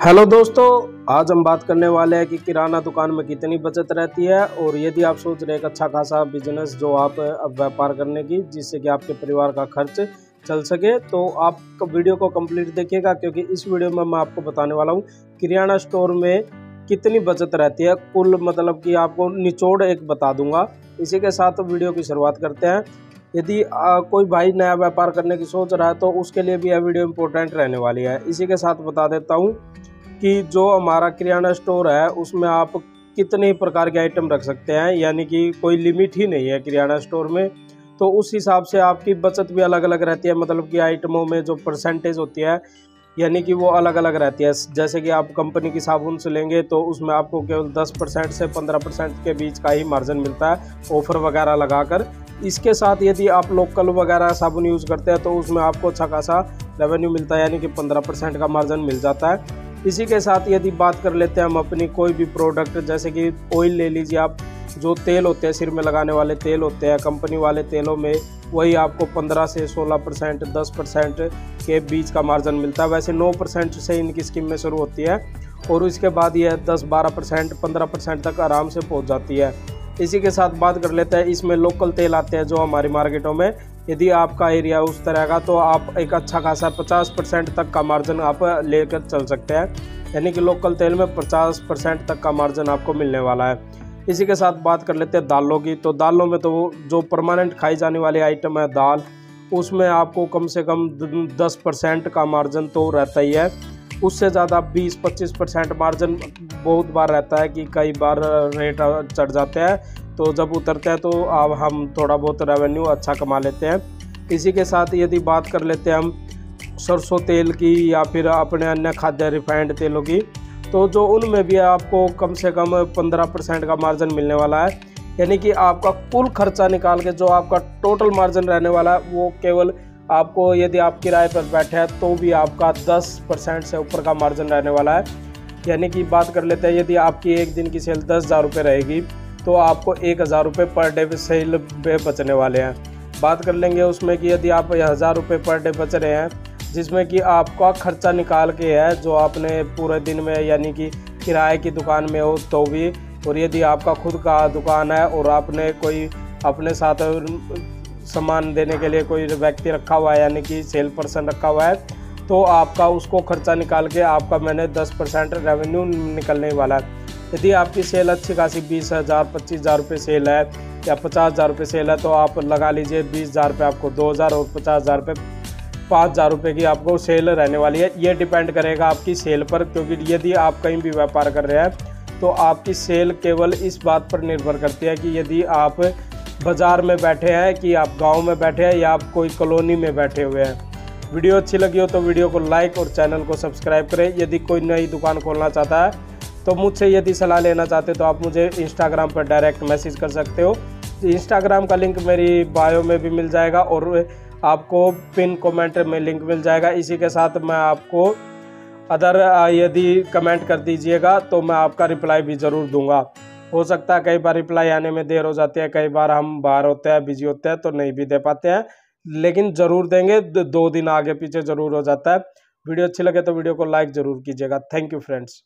Hello दोस्तों, आज हम बात करने वाले हैं कि किराना दुकान में कितनी बचत रहती है। और यदि आप सोच रहे हैं एक अच्छा खासा बिजनेस जो आप अब व्यापार करने की, जिससे कि आपके परिवार का खर्च चल सके, तो आप वीडियो को कंप्लीट देखिएगा, क्योंकि इस वीडियो में मैं आपको बताने वाला हूँ किराना स्टोर में कितनी बचत रहती है कुल, मतलब कि आपको निचोड़ एक बता दूंगा। इसी के साथ वीडियो की शुरुआत करते हैं। यदि कोई भाई नया व्यापार करने की सोच रहा है तो उसके लिए भी यह वीडियो इम्पोर्टेंट रहने वाली है। इसी के साथ बता देता हूँ कि जो हमारा किराना स्टोर है उसमें आप कितने प्रकार के आइटम रख सकते हैं, यानी कि कोई लिमिट ही नहीं है किराना स्टोर में। तो उस हिसाब से आपकी बचत भी अलग अलग रहती है, मतलब कि आइटमों में जो परसेंटेज होती है यानी कि वो अलग अलग रहती है। जैसे कि आप कंपनी की साबुन से लेंगे तो उसमें आपको केवल 10% से 15% के बीच का ही मार्जिन मिलता है, ऑफर वगैरह लगाकर। इसके साथ यदि आप लोकल वगैरह साबुन यूज़ करते हैं तो उसमें आपको अच्छा खासा रेवेन्यू मिलता है, यानी कि 15% का मार्जिन मिल जाता है। इसी के साथ यदि बात कर लेते हैं हम अपनी कोई भी प्रोडक्ट, जैसे कि ऑयल ले लीजिए आप, जो तेल होते हैं सिर में लगाने वाले तेल होते हैं कंपनी वाले तेलों में, वही आपको 15 से 16%, 10% के बीच का मार्जिन मिलता है। वैसे 9% से इनकी स्कीम में शुरू होती है और इसके बाद यह 10-12%, 15% तक आराम से पहुंच जाती है। इसी के साथ बात कर लेते हैं, इसमें लोकल तेल आते हैं जो हमारी मार्केटों में। यदि आपका एरिया उस तरह का तो आप एक अच्छा खासा 50% तक का मार्जिन आप लेकर चल सकते हैं, यानी कि लोकल तेल में 50% तक का मार्जिन आपको मिलने वाला है। इसी के साथ बात कर लेते हैं दालों की। तो दालों में तो जो परमानेंट खाई जाने वाली आइटम है दाल, उसमें आपको कम से कम 10% का मार्जिन तो रहता ही है। उससे ज़्यादा 20-25% मार्जिन बहुत बार रहता है कि कई बार रेट चढ़ जाते हैं, तो जब उतरते हैं तो अब हम थोड़ा बहुत रेवेन्यू अच्छा कमा लेते हैं। इसी के साथ यदि बात कर लेते हैं हम सरसों तेल की या फिर अपने अन्य खाद्य रिफाइंड तेलों की, तो जो उनमें भी आपको कम से कम 15% का मार्जिन मिलने वाला है, यानी कि आपका कुल खर्चा निकाल के जो आपका टोटल मार्जिन रहने वाला है वो केवल आपको, यदि आप किराए पर बैठे हैं तो भी आपका 10% से ऊपर का मार्जिन रहने वाला है। यानी कि बात कर लेते हैं, यदि आपकी एक दिन की सेल 10,000 रुपये रहेगी तो आपको 1,000 रुपये पर डे सेल पे बचने वाले हैं। बात कर लेंगे उसमें कि यदि आप 1,000 रुपये पर डे बच रहे हैं, जिसमें कि आपका खर्चा निकाल के है जो आपने पूरे दिन में, यानी कि किराए की दुकान में हो तो भी, और यदि आपका खुद का दुकान है और आपने कोई अपने साथ सामान देने के लिए कोई व्यक्ति रखा हुआ है, यानी कि सेल पर्सन रखा हुआ है, तो आपका उसको खर्चा निकाल के आपका मैंने 10% रेवेन्यू निकलने वाला है। यदि आपकी सेल अच्छी खासी 20,000 25,000 रुपये सेल है या 50,000 रुपये सेल है, तो आप लगा लीजिए 20,000 रुपये आपको 2,000 और 50,000 रुपये 5,000 रुपये की आपको सेल रहने वाली है। ये डिपेंड करेगा आपकी सेल पर, क्योंकि यदि आप कहीं भी व्यापार कर रहे हैं तो आपकी सेल केवल इस बात पर निर्भर करती है कि यदि आप बाज़ार में बैठे हैं, कि आप गांव में बैठे हैं या आप कोई कॉलोनी में बैठे हुए हैं। वीडियो अच्छी लगी हो तो वीडियो को लाइक और चैनल को सब्सक्राइब करें। यदि कोई नई दुकान खोलना चाहता है तो मुझसे यदि सलाह लेना चाहते हो तो आप मुझे इंस्टाग्राम पर डायरेक्ट मैसेज कर सकते हो। इंस्टाग्राम का लिंक मेरी बायो में भी मिल जाएगा और आपको पिन कमेंट में लिंक मिल जाएगा। इसी के साथ मैं आपको अदर यदि कमेंट कर दीजिएगा तो मैं आपका रिप्लाई भी ज़रूर दूंगा। हो सकता है कई बार रिप्लाई आने में देर हो जाती है, कई बार हम बाहर होते हैं, बिजी होते हैं, तो नहीं भी दे पाते हैं, लेकिन ज़रूर देंगे। 2 दिन आगे पीछे ज़रूर हो जाता है। वीडियो अच्छी लगे तो वीडियो को लाइक ज़रूर कीजिएगा। Thank you friends.